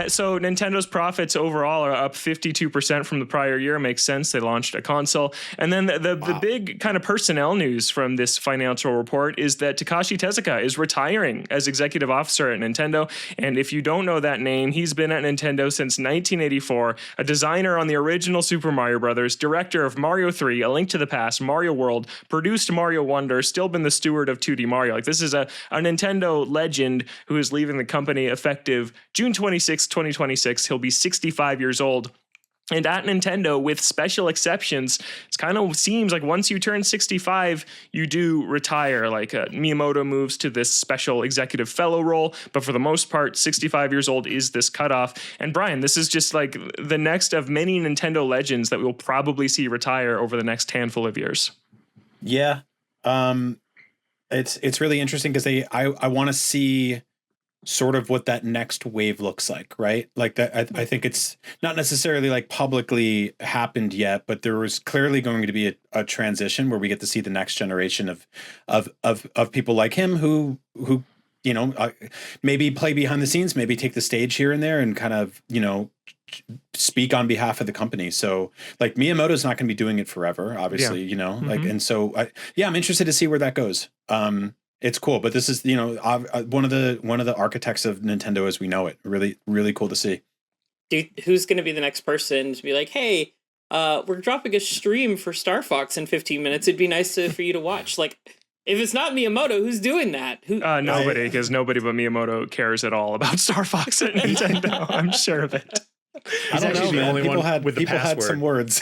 So Nintendo's profits overall are up 52% from the prior year. Makes sense. They launched a console. And then the big kind of personnel news from this financial report is that Takashi Tezuka is retiring as executive officer at Nintendo. And if you don't know that name, he's been at Nintendo since 1984, a designer on the original Super Mario Brothers, director of Mario 3, A Link to the Past, Mario World, produced Mario Wonder, still been the steward of 2D Mario. Like, this is a Nintendo legend who is leaving the company effective June 26, 2026. He'll be 65 years old. And at Nintendo, with special exceptions, it kind of seems like once you turn 65, you do retire. Like Miyamoto moves to this special executive fellow role. But for the most part, 65 years old is this cutoff. And Brian, this is just like the next of many Nintendo legends that we'll probably see retire over the next handful of years. Yeah. It's really interesting because I want to see sort of what that next wave looks like, right? Like that, I think it's not necessarily like publicly happened yet, but there was clearly going to be a transition where we get to see the next generation of people like him who you know, maybe play behind the scenes, maybe take the stage here and there and kind of, you know, speak on behalf of the company. So like Miyamoto's not going to be doing it forever, obviously, you know, like, and so I'm interested to see where that goes. It's cool, but this is, you know, one of the architects of Nintendo as we know it. Really, really cool to see. Dude, who's going to be the next person to be like, hey, we're dropping a stream for Star Fox in 15 minutes. It'd be nice for you to watch. Like, if it's not Miyamoto, who's doing that? Nobody, because nobody but Miyamoto cares at all about Star Fox at Nintendo. I'm sure of it. I don't know, man. People had some words.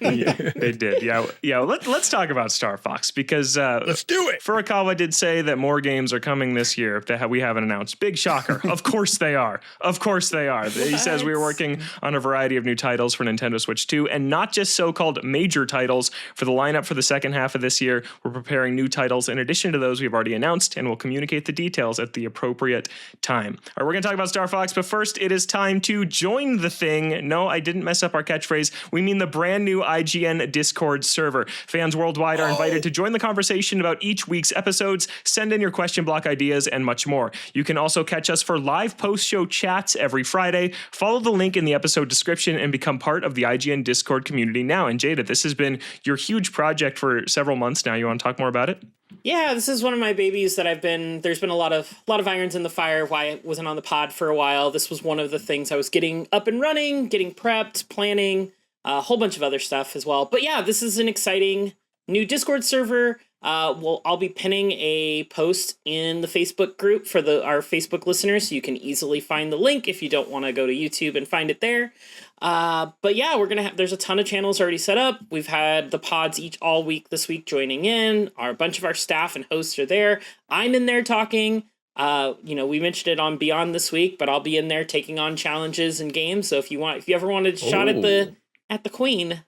Yeah, they did. Yeah. Let's talk about Star Fox because let's do it. Furukawa did say that more games are coming this year that we haven't announced. Big shocker. Of course they are. Of course they are. He says we are working on a variety of new titles for Nintendo Switch 2, and not just so-called major titles for the lineup for the second half of this year. We're preparing new titles in addition to those we've already announced, and we'll communicate the details at the appropriate time. All right, we're going to talk about Star Fox, but first it is time to join the thing. No, I didn't mess up our catchphrase. We mean the brand new IGN Discord server. Fans worldwide are invited to join the conversation about each week's episodes, send in your question block ideas, and much more. You can also catch us for live post-show chats every Friday. Follow the link in the episode description and become part of the IGN Discord community now. And Jada, this has been your huge project for several months now. You want to talk more about it? Yeah, this is one of my babies that there's been a lot of irons in the fire why I wasn't on the pod for a while. This was one of the things I was getting up and running, getting prepped, planning, a whole bunch of other stuff as well. But yeah, this is an exciting new Discord server. I'll be pinning a post in the Facebook group for our Facebook listeners, so you can easily find the link if you don't want to go to YouTube and find it there. But yeah, there's a ton of channels already set up. We've had the pods all week this week joining in. A bunch of our staff and hosts are there. I'm in there talking. We mentioned it on Beyond this week, but I'll be in there taking on challenges and games. So if you ever wanted a shot at the queen,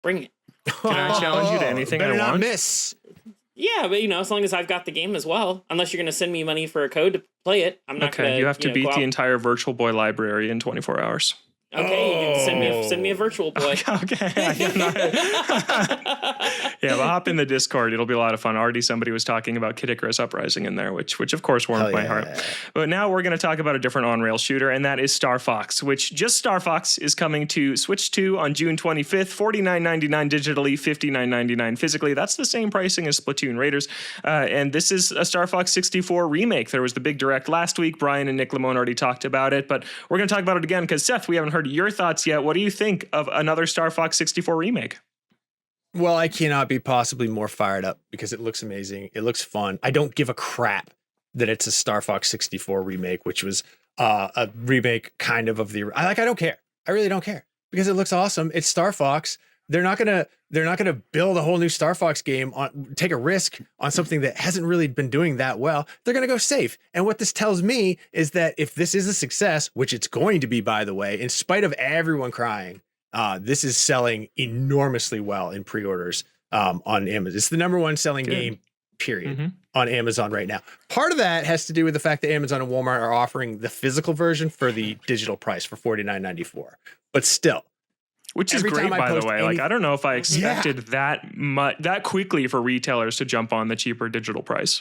bring it. Can I challenge you to anything I want? Not miss. Yeah, but as long as I've got the game as well, unless you're going to send me money for a code to play it, I'm not going to. You have to beat the entire Virtual Boy library in 24 hours. Okay, you can send me a Virtual Boy. Okay. Yeah, we'll hop in the Discord. It'll be a lot of fun. Already somebody was talking about Kid Icarus Uprising in there, which of course warmed my heart. But now we're going to talk about a different on-rail shooter, and that is Star Fox, which just Star Fox is coming to Switch 2 on June 25th, $49.99 digitally, $59.99 physically. That's the same pricing as Splatoon Raiders. And this is a Star Fox 64 remake. There was the big direct last week. Brian and Nick Lamone already talked about it, but we're going to talk about it again because, Seth, we haven't heard your thoughts yet. What do you think of another Star Fox 64 remake? Well, I cannot be possibly more fired up because it looks amazing. It looks fun. I don't give a crap that it's a Star Fox 64 remake, which was a remake kind of the. I don't care. I really don't care because it looks awesome. It's Star Fox. They're not gonna build a whole new Star Fox game take a risk on something that hasn't really been doing that well. They're gonna go safe. And what this tells me is that if this is a success, which it's going to be, by the way, in spite of everyone crying, this is selling enormously well in pre-orders on Amazon. It's the number one selling game, period, on Amazon right now. Part of that has to do with the fact that Amazon and Walmart are offering the physical version for the digital price for $49.94. But still. Which is great, by the way. Like, I don't know if I expected that quickly for retailers to jump on the cheaper digital price.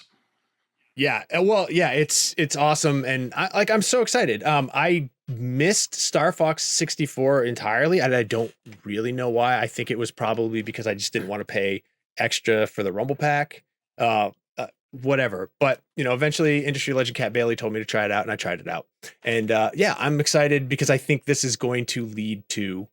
Yeah, well, yeah, it's awesome, and I'm so excited. I missed Star Fox 64 entirely, and I don't really know why. I think it was probably because I just didn't want to pay extra for the Rumble Pack. Whatever. But, eventually industry legend Cat Bailey told me to try it out, and I tried it out. And yeah, I'm excited because I think this is going to lead to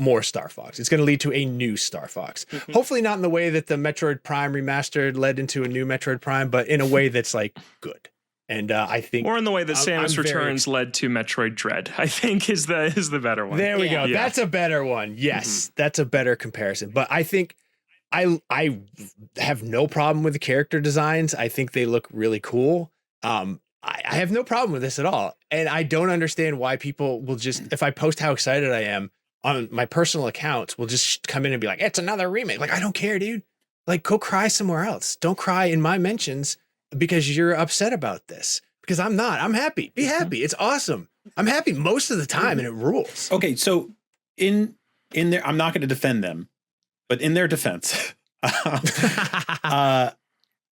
more Star Fox. It's going to lead to a new Star Fox. Mhm. Hopefully not in the way that the Metroid Prime remastered led into a new Metroid Prime, but in a way that's like good. And I think, or in the way that Samus I'm very Returns led to Metroid Dread, I think is the better one. there we Yeah. go. Yeah. That's a better one. Yes, that's a better comparison. But I think I have no problem with the character designs. I think they look really cool. I have no problem with this at all. And I don't understand why people will just, if I post how excited I am on my personal accounts, will just come in and be like, it's another remake. Like, I don't care, dude. Like, go cry somewhere else. Don't cry in my mentions because you're upset about this. Because I'm not. I'm happy. Be happy. It's awesome. I'm happy most of the time, and it rules. Okay, so in their, I'm not going to defend them, but in their defense,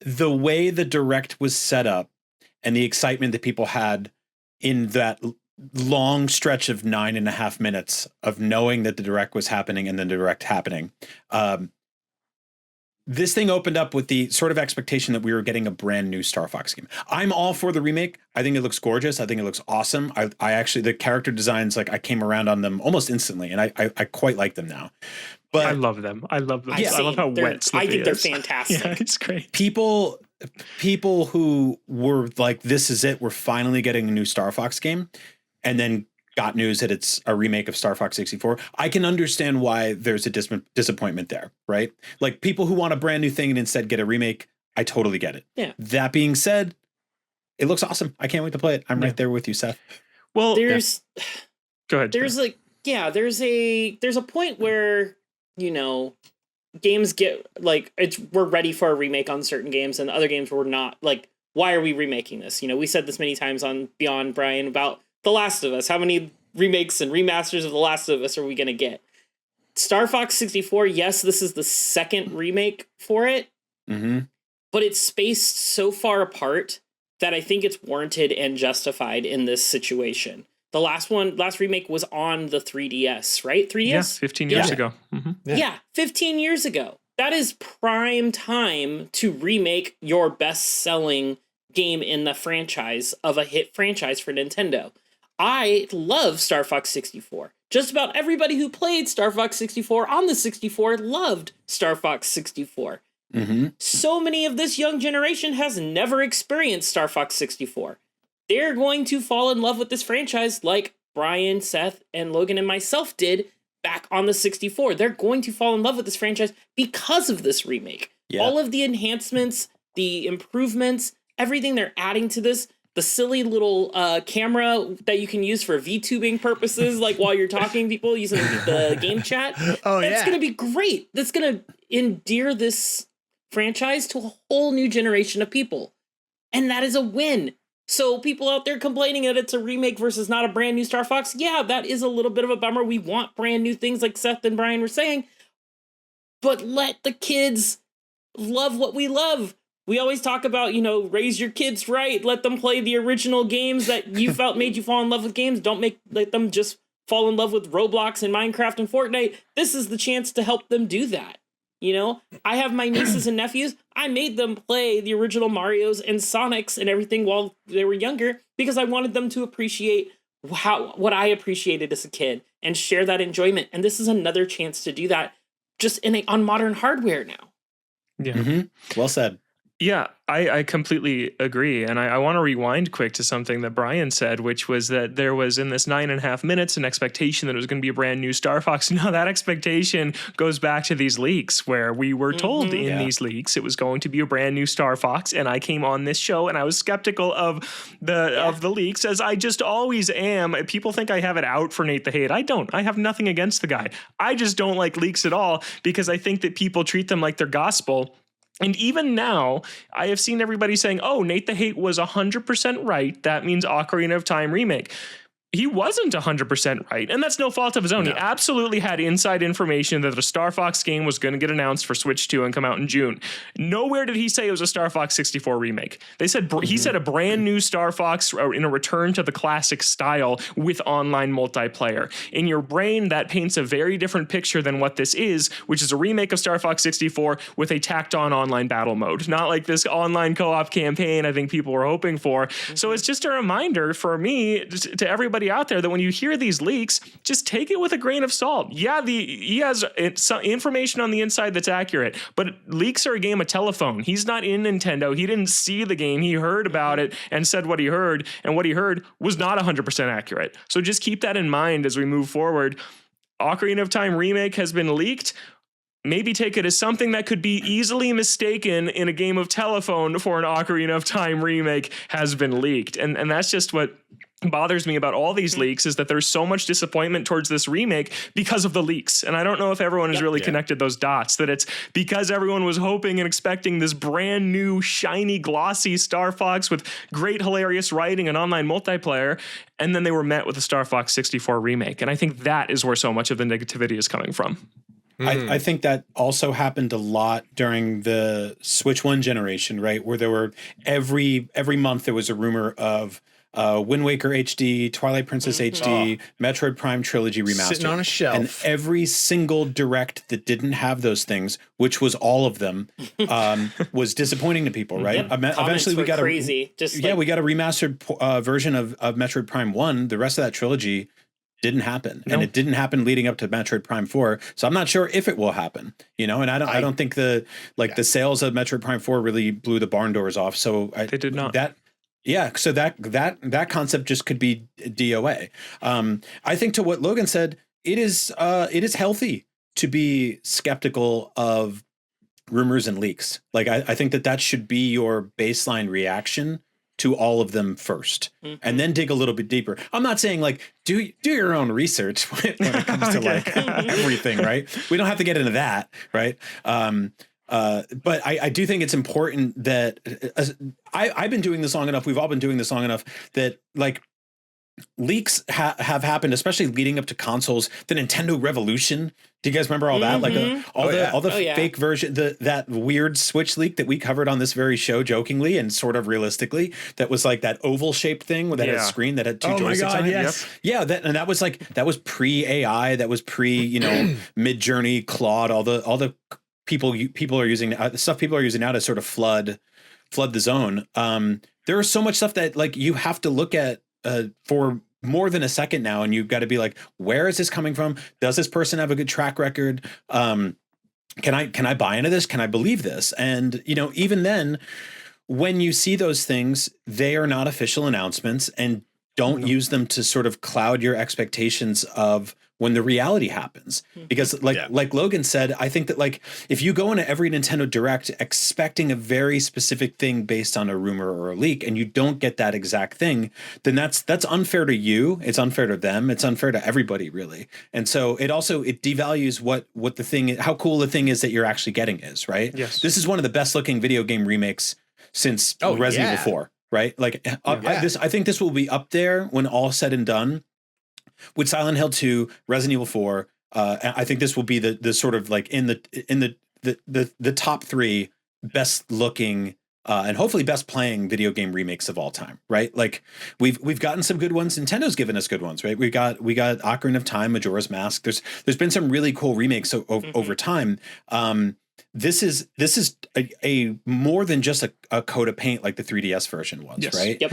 the way the direct was set up and the excitement that people had in that long stretch of 9.5 minutes of knowing that the direct was happening and then the direct happening, this thing opened up with the sort of expectation that we were getting a brand new Star Fox game. I'm all for the remake. I think it looks gorgeous. I think it looks awesome. I actually, the character designs, like I came around on them almost instantly, and I quite like them now. But I love them. I love them. Yeah. I love how wet Slippy I think they're is. fantastic. Yeah, it's great. people who were like, this is it, we're finally getting a new Star Fox game, and then got news that it's a remake of Star Fox 64. I can understand why there's a disappointment there, right? Like people who want a brand new thing and instead get a remake, I totally get it. Yeah. That being said, it looks awesome. I can't wait to play it. I'm right there with you, Seth. Well, There's go ahead. there's like there's a point where games get like we're ready for a remake on certain games, and other games we're not. Like, why are we remaking this? We said this many times on Beyond, Brian, about The Last of Us. How many remakes and remasters of The Last of Us are we gonna get? Star Fox 64, yes, this is the second remake for it, but it's spaced so far apart that I think it's warranted and justified in this situation. The last remake was on the 3DS, right? 3DS? Yeah, 15 years ago. Mm-hmm. Yeah, 15 years ago. That is prime time to remake your best-selling game in the franchise of a hit franchise for Nintendo. I love Star Fox 64. Just about everybody who played Star Fox 64 on the 64 loved Star Fox 64. So many of this young generation has never experienced Star Fox 64. They're going to fall in love with this franchise like Brian, Seth, and Logan and myself did back on the 64. They're going to fall in love with this franchise because of this remake. Yeah. All of the enhancements, the improvements, everything they're adding to this, the silly little camera that you can use for VTubing purposes, like while you're talking to people using the game chat. That's going to be great. That's going to endear this franchise to a whole new generation of people. And that is a win. So people out there complaining that it's a remake versus not a brand new Star Fox, yeah, that is a little bit of a bummer. We want brand new things like Seth and Brian were saying, but let the kids love what we love. We always talk about, raise your kids right. Let them play the original games that you felt made you fall in love with games. Don't let them just fall in love with Roblox and Minecraft and Fortnite. This is the chance to help them do that. I have my nieces and nephews. I made them play the original Marios and Sonics and everything while they were younger because I wanted them to appreciate what I appreciated as a kid and share that enjoyment. And this is another chance to do that just on modern hardware now. Yeah. Well said. Yeah, I completely agree. And I want to rewind quick to something that Brian said, which was that there was in this 9.5 minutes an expectation that it was going to be a brand new Star Fox. Now that expectation goes back to these leaks where we were told in these leaks it was going to be a brand new Star Fox. And I came on this show and I was skeptical of the leaks, as I just always am. People think I have it out for Nate the Hate. I don't. I have nothing against the guy. I just don't like leaks at all because I think that people treat them like they're gospel. And even now, I have seen everybody saying, oh, Nate the Hate was 100% right. That means Ocarina of Time remake. he wasn't 100% right. And that's no fault of his own. No. He absolutely had inside information that the Star Fox game was going to get announced for Switch 2 and come out in June. Nowhere did he say it was a Star Fox 64 remake. They said he said a brand new Star Fox in a return to the classic style with online multiplayer. In your brain, that paints a very different picture than what this is, which is a remake of Star Fox 64 with a tacked on online battle mode. Not like this online co-op campaign I think people were hoping for. So it's just a reminder for me, to everybody out there, that when you hear these leaks, just take it with a grain of salt. Yeah, he has some information on the inside that's accurate, but leaks are a game of telephone. He's not in Nintendo. He didn't see the game. He heard about it and said what he heard, and what he heard was not 100% accurate. So just keep that in mind as we move forward. Ocarina of Time Remake has been leaked. Maybe take it as something that could be easily mistaken in a game of telephone for an Ocarina of Time remake has been leaked. And that's just what bothers me about all these leaks, is that there's so much disappointment towards this remake because of the leaks. And I don't know if everyone has really connected those dots, that it's because everyone was hoping and expecting this brand new, shiny, glossy Star Fox with great, hilarious writing and online multiplayer, and then they were met with a Star Fox 64 remake. And I think that is where so much of the negativity is coming from. I think that also happened a lot during the Switch 1 generation, right? Where there were every month there was a rumor of Wind Waker HD, Twilight Princess HD, Metroid Prime Trilogy Remastered. Sitting on a shelf. And every single direct that didn't have those things, which was all of them, was disappointing to people, right? Eventually we got crazy. we got a remastered version of Metroid Prime 1. The rest of that trilogy didn't happen, and it didn't happen leading up to Metroid Prime 4. So I'm not sure if it will happen, and I don't think the sales of Metroid Prime 4 really blew the barn doors off. So They did not. So that concept just could be DOA. I think, to what Logan said, it is healthy to be skeptical of rumors and leaks. Like I think that should be your baseline reaction to all of them first, and then dig a little bit deeper. I'm not saying do your own research when it comes to everything, right? We don't have to get into that, right? But I do think it's important that I've been doing this long enough. We've all been doing this long enough that leaks have happened, especially leading up to consoles. The Nintendo Revolution. Do you guys remember all that? All the fake version, that weird Switch leak that we covered on this very show, jokingly and sort of realistically. That was that oval shaped thing with that screen that had two joysticks on it. Yes. Yeah, that was pre AI. That was pre Mid Journey, Claude. All the people are using the stuff people are using now to sort of flood the zone. There is so much stuff that you have to look at for more than a second now, and you've got to be where is this coming from? Does this person have a good track record? Can I buy into this? Can I believe this? And even then, when you see those things, they are not official announcements, and don't use them to sort of cloud your expectations of when the reality happens. Because like Logan said, I think that if you go into every Nintendo Direct expecting a very specific thing based on a rumor or a leak, and you don't get that exact thing, then that's unfair to you. It's unfair to them. It's unfair to everybody, really. And so it devalues what the thing, how cool the thing is that you're actually getting is, right? Yes. This is one of the best looking video game remakes since Resident Evil 4, right? I think this will be up there when all said and done. With Silent Hill 2, Resident Evil 4, I think this will be the sort of in the top 3 best looking and hopefully best playing video game remakes of all time, right? We've gotten some good ones. Nintendo's given us good ones, right? We got Ocarina of Time, Majora's Mask. There's been some really cool remakes over time. This is a more than just a coat of paint like the 3DS version was, right? Yep.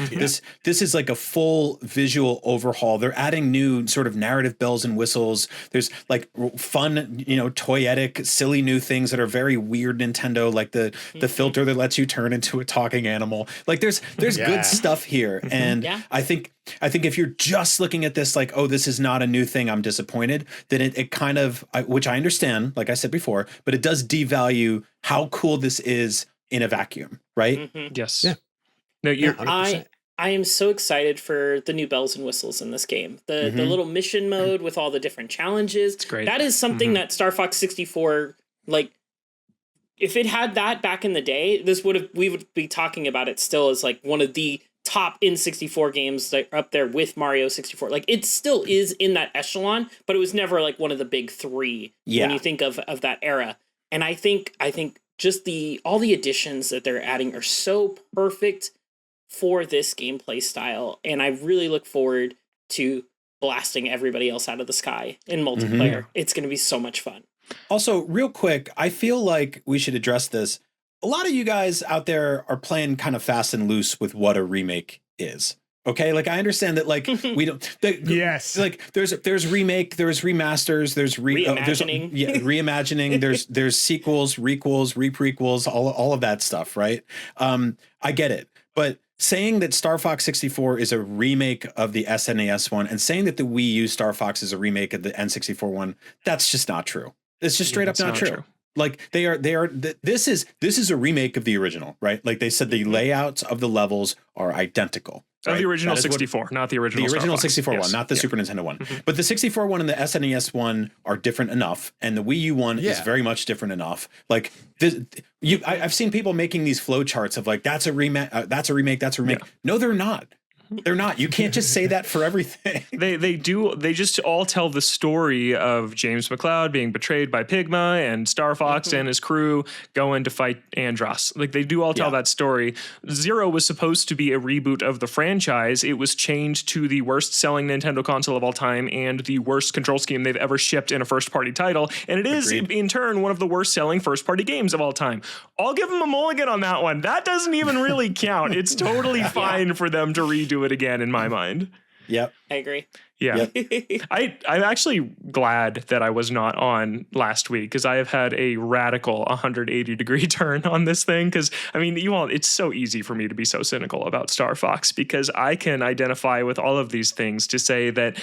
This is a full visual overhaul. They're adding new sort of narrative bells and whistles. There's fun, toyetic, silly new things that are very weird Nintendo, like the filter that lets you turn into a talking animal. There's good stuff here, and I think if you're just looking at this this is not a new thing, I'm disappointed, then it kind of, which I understand, like I said before, but it does devalue how cool this is in a vacuum, right? Yes. Yeah. No, I am so excited for the new bells and whistles in this game. The little mission mode with all the different challenges. It's great. That is something that Star Fox 64, if it had that back in the day, we would be talking about it still as one of the top N64 games that are up there with Mario 64. Like it still is in that echelon, but it was never like one of the big three when you think of that era. And I think just all the additions that they're adding are so perfect for this gameplay style. And I really look forward to blasting everybody else out of the sky in multiplayer. It's going to be so much fun. Also, real quick, I feel like we should address this. A lot of you guys out there are playing kind of fast and loose with what a remake is. Okay, like I understand that, like we don't. Yes, like there's remake, there's remasters, there's reimagining, reimagining. There's sequels, requels, reprequels, all of that stuff, right? I get it, but saying that Star Fox 64 is a remake of the SNES one, and saying that the Wii U Star Fox is a remake of the N64 one, that's just not true. It's just straight up not true. Like they are. This is a remake of the original, right? Like they said, the layouts of the levels are identical. Right? The original 64, not the original. The original Star Fox. 64 one, not the Super Nintendo one. But the 64 one and the SNES one are different enough, and the Wii U one is very much different enough. Like this, I've seen people making these flow charts of like that's a remake, that's a remake, that's a remake. Yeah. No, they're not. They're not. You can't just say that for everything. They just all tell the story of James McCloud being betrayed by Pigma and Star Fox and his crew going to fight Andross. Like they do all tell that story. Zero was supposed to be a reboot of the franchise. It was changed to the worst selling Nintendo console of all time and the worst control scheme they've ever shipped in a first party title. And it is in turn one of the worst selling first party games of all time. I'll give them a mulligan on that one. That doesn't even really count. It's totally fine for them to redo it again in my mind. Yep. I agree. Yeah. I'm actually glad that I was not on last week because I have had a radical 180-degree turn on this thing. Because, I mean, it's so easy for me to be so cynical about Star Fox because I can identify with all of these things to say that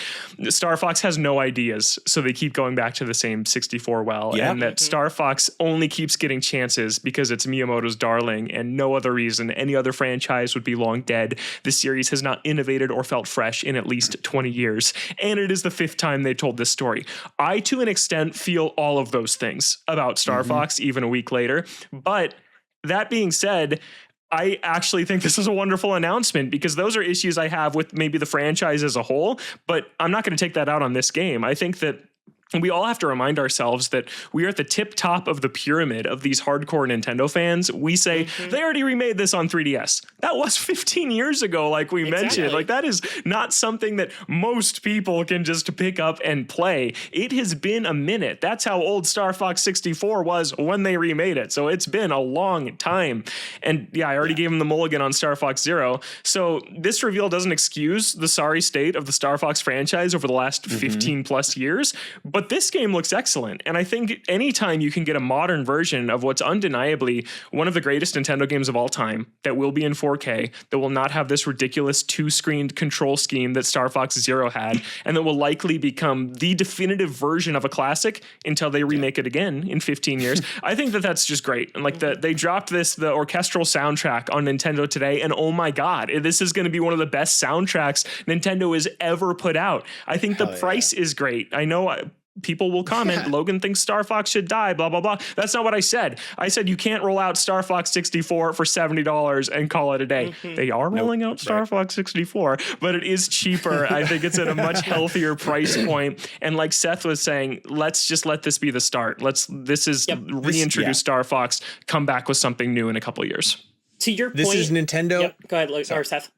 Star Fox has no ideas. So they keep going back to the same 64 well. And that Star Fox only keeps getting chances because it's Miyamoto's darling and no other reason. Any other franchise would be long dead. The series has not innovated or felt fresh in at least 20 years. And it is the 5th time they told this story. I, to an extent, feel all of those things about Star Fox even a week later. But that being said, I actually think this is a wonderful announcement because those are issues I have with maybe the franchise as a whole. But I'm not going to take that out on this game. I think that we all have to remind ourselves that we are at the tip top of the pyramid of these hardcore Nintendo fans. We say they already remade this on 3DS. That was 15 years ago, like we mentioned. Like that is not something that most people can just pick up and play. It has been a minute. That's how old Star Fox 64 was when they remade it. So it's been a long time. And yeah, I already gave him the mulligan on Star Fox Zero. So this reveal doesn't excuse the sorry state of the Star Fox franchise over the last 15 plus years. But this game looks excellent. And I think anytime you can get a modern version of what's undeniably one of the greatest Nintendo games of all time that will be in 4K, that will not have this ridiculous 2-screened control scheme that Star Fox Zero had, and that will likely become the definitive version of a classic until they remake it again in 15 years. I think that that's just great. And like they dropped the orchestral soundtrack on Nintendo today, and oh my God, this is going to be one of the best soundtracks Nintendo has ever put out. I think the price is great. I know people will comment, Logan thinks Star Fox should die, blah, blah, blah. That's not what I said. I said you can't roll out Star Fox 64 for $70 and call it a day. They are rolling out Star Fox 64, but it is cheaper. I think it's at a much healthier price point. And like Seth was saying, let's just let this be the start. Reintroduce Star Fox, come back with something new in a couple of years. To your point. This is Nintendo. Yep. Go ahead, or Seth.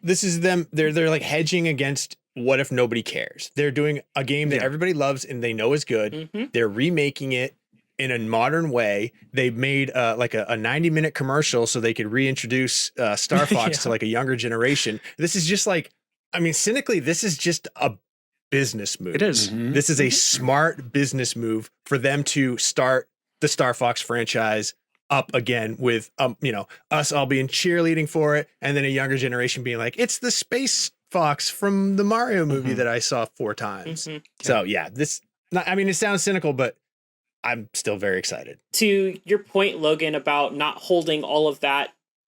This is them. They're like hedging against what if nobody cares. They're doing a game that everybody loves and they know is good. They're remaking it in a modern way. They made like a 90-minute commercial so they could reintroduce Star Fox to like a younger generation. This is just like, I mean, cynically, this is just a business move. It is. This is a smart business move for them to start the Star Fox franchise up again with, us all being cheerleading for it. And then a younger generation being like, it's the space Fox from the Mario movie that I saw 4 times. So yeah, it sounds cynical, but I'm still very excited. To your point, Logan, about not holding all of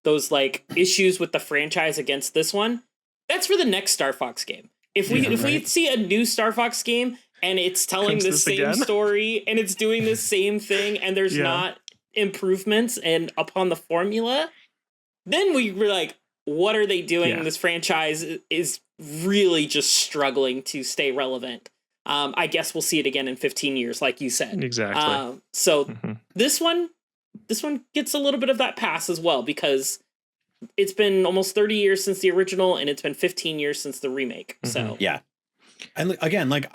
those like issues with the franchise against this one, that's for the next Star Fox game. If we see a new Star Fox game and it's telling the same story and it's doing the same thing and there's not improvements and upon the formula, then we were like, what are they doing? Yeah. This franchise is really just struggling to stay relevant. I guess we'll see it again in 15 years, like you said. Exactly. So this one gets a little bit of that pass as well, because it's been almost 30 years since the original, and it's been 15 years since the remake. So yeah. And again, like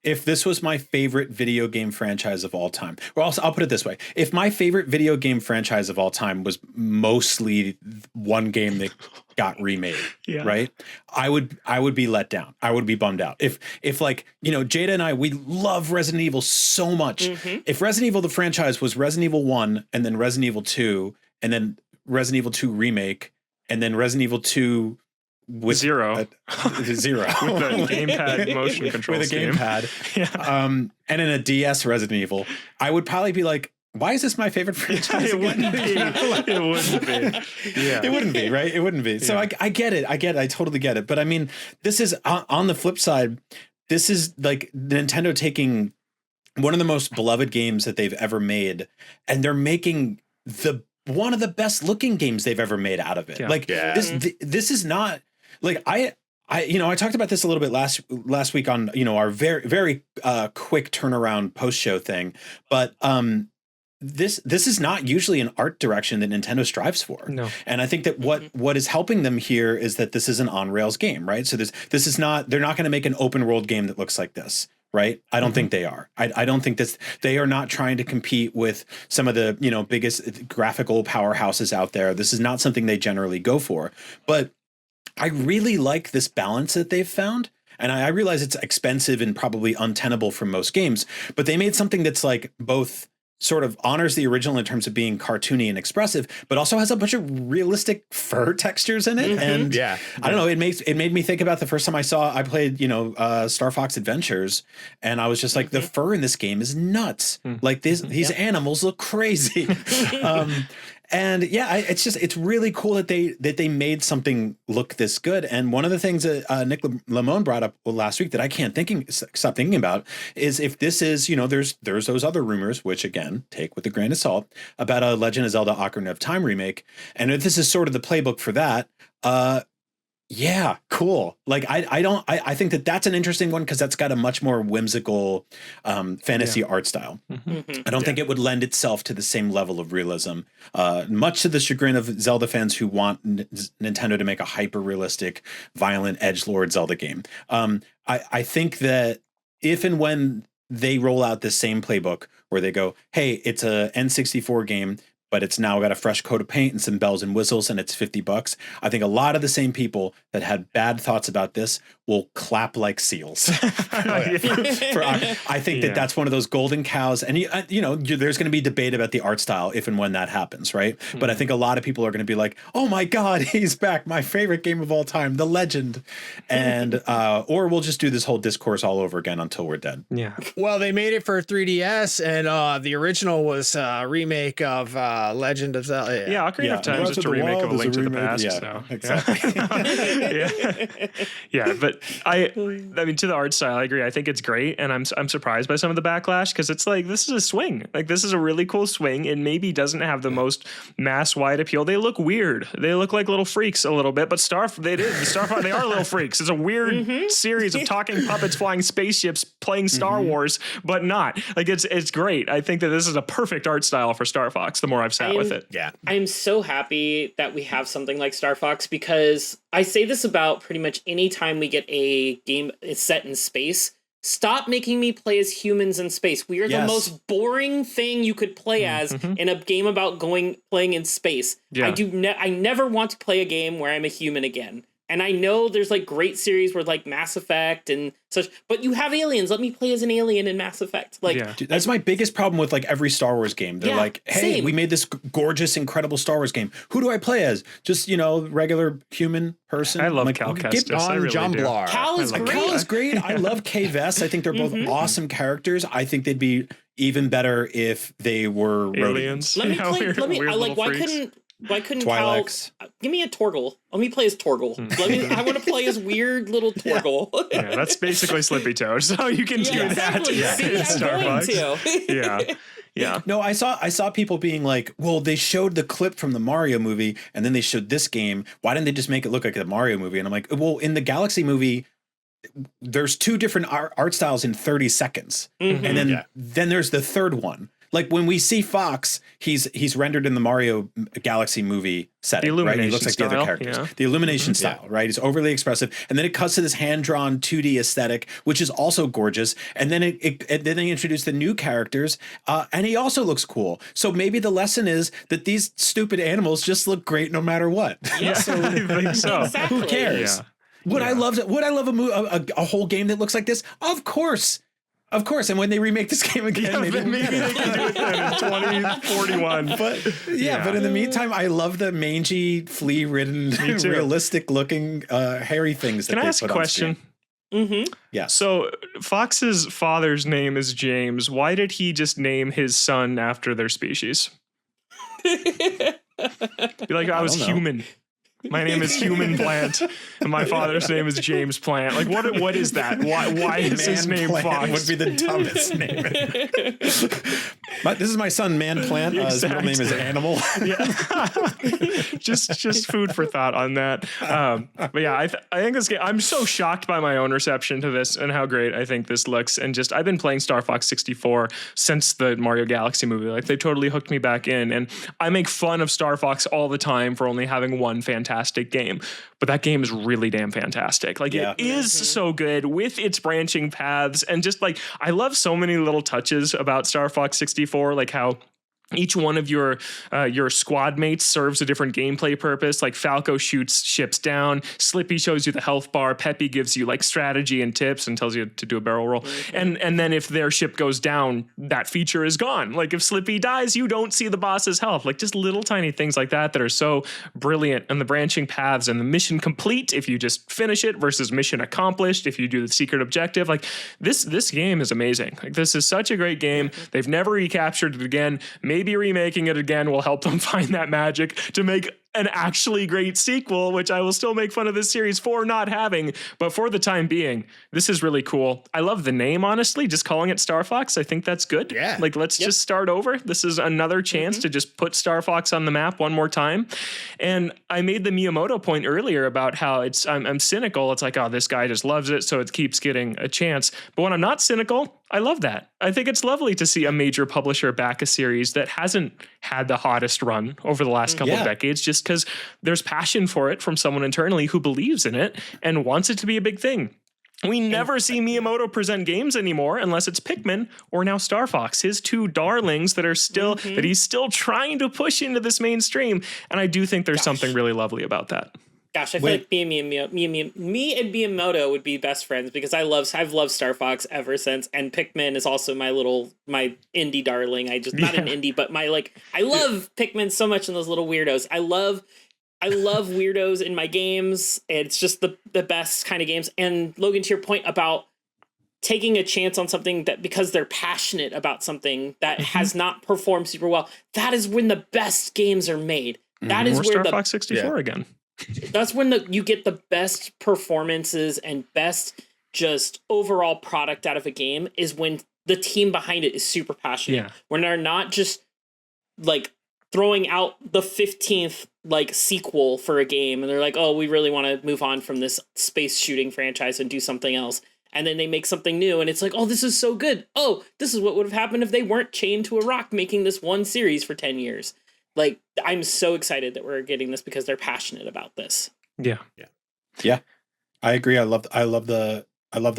if this was my favorite video game franchise of all time, or also I'll put it this way: if my favorite video game franchise of all time was mostly one game that got remade, right? I would be let down. I would be bummed out. If like, Jada and I, we love Resident Evil so much. If Resident Evil the franchise was Resident Evil 1 and then Resident Evil 2 and then Resident Evil 2 remake and then Resident Evil 2 with zero with the gamepad motion control with a gamepad, and in a DS Resident Evil, I would probably be like, why is this my favorite franchise? It wouldn't be. It wouldn't be. Yeah, it wouldn't be, right? It wouldn't be. So I get it. I totally get it. But I mean, this is on the flip side. This is like Nintendo taking one of the most beloved games that they've ever made, and they're making one of the best looking games they've ever made out of it. This is not. Like I talked about this a little bit last week on, our very, very quick turnaround post show thing, but this is not usually an art direction that Nintendo strives for. No. And I think that what is helping them here is that this is an on rails game, right? So they're not going to make an open world game that looks like this. Right. I don't think they are. I don't think they are not trying to compete with some of the, biggest graphical powerhouses out there. This is not something they generally go for. But I really like this balance that they've found. And I realize it's expensive and probably untenable for most games, but they made something that's like both sort of honors the original in terms of being cartoony and expressive, but also has a bunch of realistic fur textures in it. And I don't know, it made me think about the first time I played, Star Fox Adventures, and I was just like, the fur in this game is nuts. Like these animals look crazy. And it's really cool that they made something look this good. And one of the things that Nick Lamone brought up last week that I can't stop thinking about is if this is, there's those other rumors, which again, take with a grain of salt, about a Legend of Zelda Ocarina of Time remake. And if this is sort of the playbook for that, yeah, cool. Like I think that that's an interesting one because that's got a much more whimsical fantasy art style. I don't think it would lend itself to the same level of realism, much to the chagrin of Zelda fans who want Nintendo to make a hyper realistic, violent edgelord Zelda game. I think that if and when they roll out this same playbook where they go, hey, it's a N64 game, but it's now got a fresh coat of paint and some bells and whistles, and it's $50. I think a lot of the same people that had bad thoughts about this will clap like seals. I think that's one of those golden cows. And, there's going to be debate about the art style if and when that happens, right? But I think a lot of people are going to be like, oh my God, he's back. My favorite game of all time, The Legend. And, or we'll just do this whole discourse all over again until we're dead. Yeah. Well, they made it for 3DS, and the original was a remake of Legend of Zelda. Yeah, Ocarina of Time is just a remake of A Link to the Past. Yeah, so. exactly. Yeah, but I mean, to the art style, I agree. I think it's great, and I'm surprised by some of the backlash because it's like this is a swing. Like this is a really cool swing. It maybe doesn't have the most mass wide appeal. They look weird. They look like little freaks a little bit, but they are little freaks. It's a weird series of talking puppets flying spaceships playing Star Wars, but not like it's great. I think that this is a perfect art style for Star Fox. The more I've sat with it. Yeah. I'm so happy that we have something like Star Fox because I say this about pretty much any time we get a game set in space. Stop making me play as humans in space. We are the most boring thing you could play as in a game about playing in space. Yeah. I never want to play a game where I'm a human again. And I know there's like great series where like Mass Effect and such, but you have aliens. Let me play as an alien in Mass Effect. Like Dude, that's my biggest problem with like every Star Wars game. They're like, hey, we made this gorgeous, incredible Star Wars game. Who do I play as? Just, regular human person. I love like, Cal Kestis. I really John Blar. Cal is great. Cal is great. I love Kay Vess. I think they're both awesome characters. I think they'd be even better if they were aliens. Let me why couldn't Twi'leks. Cal give me a Torgal? Let me play as Torgal. I want to play as weird little Torgal. Yeah, that's basically Slippy Toad. So you can do that. Exactly. See, in Star I'm going Fox. to. Yeah. Yeah. No, I saw people being like, well, they showed the clip from the Mario movie and then they showed this game. Why didn't they just make it look like the Mario movie? And I'm like, well, in the Galaxy movie, there's two different art styles in 30 seconds. Mhm. And then there's the third one. Like when we see Fox, he's rendered in the Mario Galaxy movie setting, right? He looks like the other characters. Yeah. The illumination style, right? He's overly expressive, and then it cuts to this hand-drawn 2D aesthetic, which is also gorgeous. And then then they introduce the new characters, and he also looks cool. So maybe the lesson is that these stupid animals just look great no matter what. Yeah, So I think so. Exactly. who cares? Yeah. Would I love a whole game that looks like this? Of course. Of course, and when they remake this game again, maybe we'll get they it. can do it then in 2041. But Yeah. but in the meantime, I love the mangy, flea-ridden, too. realistic-looking hairy things that Can I they ask a put on question? screen. Mm-hmm. Yes. So Fox's father's name is James. Why did he just name his son after their species? Be like, I was don't know. human. My name is Human Plant, and my father's name is James Plant. Like, what is that? Why is his Man name Plant Fox? would be the dumbest name. This is my son, Man Plant. His middle name is Animal. Yeah, just food for thought on that. But yeah, I think this game. I'm so shocked by my own reception to this and how great I think this looks. And just I've been playing Star Fox 64 since the Mario Galaxy movie. Like they totally hooked me back in. And I make fun of Star Fox all the time for only having one fantastic game, but that game is really damn fantastic. Like it is so good with its branching paths, and just like I love so many little touches about Star Fox 64, like how each one of your squad mates serves a different gameplay purpose. Like Falco shoots ships down, Slippy shows you the health bar, Peppy gives you like strategy and tips and tells you to do a barrel roll. And then if their ship goes down, that feature is gone. Like if Slippy dies, you don't see the boss's health. Like just little tiny things like that are so brilliant. And the branching paths and the mission complete if you just finish it versus mission accomplished if you do the secret objective. Like this game is amazing. Like this is such a great game. They've never recaptured it again. Maybe remaking it again will help them find that magic to make an actually great sequel, which I will still make fun of this series for not having. But for the time being, this is really cool. I love the name, honestly, just calling it Star Fox. I think that's good. Yeah. Like, let's just start over. This is another chance to just put Star Fox on the map one more time. And I made the Miyamoto point earlier about how I'm cynical. It's like, oh, this guy just loves it, so it keeps getting a chance. But when I'm not cynical, I love that. I think it's lovely to see a major publisher back a series that hasn't had the hottest run over the last couple of decades, just because there's passion for it from someone internally who believes in it and wants it to be a big thing. We never see Miyamoto present games anymore unless it's Pikmin or now Star Fox, his two darlings that are still that he's still trying to push into this mainstream. And I do think there's something really lovely about that. Gosh, I feel like me and Miyamoto would be best friends because I've loved Star Fox ever since, and Pikmin is also my indie darling. Not an indie, but I love Pikmin so much and those little weirdos. I love weirdos in my games. It's just the best kind of games. And Logan, to your point about taking a chance on something that because they're passionate about something that has not performed super well, that is when the best games are made. That is or where Star Fox 64 again. That's when you get the best performances and best just overall product out of a game is when the team behind it is super passionate. Yeah. When they're not just like throwing out the 15th like sequel for a game and they're like, oh, we really want to move on from this space shooting franchise and do something else. And then they make something new and it's like, oh, this is so good. Oh, this is what would have happened if they weren't chained to a rock making this one series for 10 years. Like, I'm so excited that we're getting this because they're passionate about this. Yeah. I agree. I love the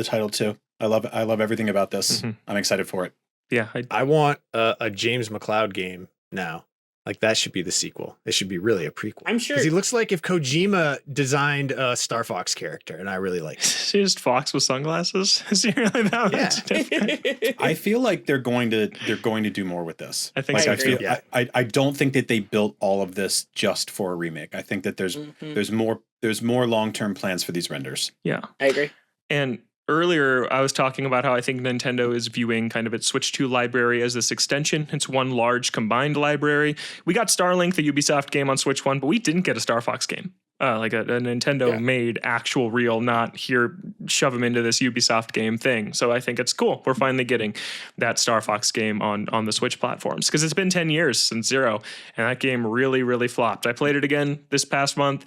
title too. I love everything about this. I'm excited for it. Yeah. I want a James McLeod game now. Like that should be the sequel. It should be really a prequel. I'm sure. Because he looks like if Kojima designed a Star Fox character, and I really like it. Is he just Fox with sunglasses? Is he really that much different? I feel like they're going to do more with this. I think like, so. I don't think that they built all of this just for a remake. I think that there's more long-term plans for these renders. Yeah. I agree. And earlier, I was talking about how I think Nintendo is viewing kind of its Switch 2 library as this extension. It's one large combined library. We got Starlink, the Ubisoft game on Switch 1, but we didn't get a Star Fox game. like a Nintendo made actual real, not here shove them into this Ubisoft game thing. So I think it's cool. We're finally getting that Star Fox game on the Switch platforms, because it's been 10 years since Zero, and that game really, really flopped. I played it again this past month.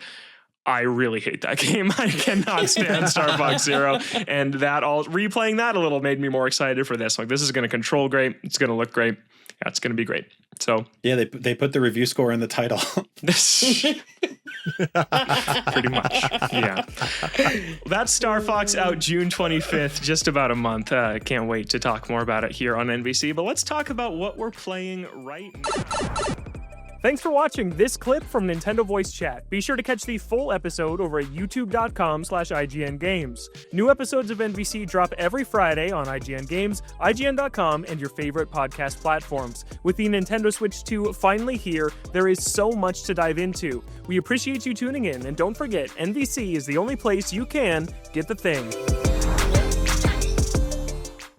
I really hate that game. I cannot stand Star Fox Zero, and replaying that a little made me more excited for this. Like, this is going to control great. It's going to look great. Yeah, it's going to be great. So yeah, they put the review score in the title. Pretty much, yeah. That's Star Fox, out June 25th, just about a month. Can't wait to talk more about it here on NVC, but let's talk about what we're playing right now. Thanks for watching this clip from Nintendo Voice Chat. Be sure to catch the full episode over at youtube.com/IGN Games. New episodes of NVC drop every Friday on IGN Games, IGN.com, and your favorite podcast platforms. With the Nintendo Switch 2 finally here, there is so much to dive into. We appreciate you tuning in, and don't forget, NVC is the only place you can get the thing.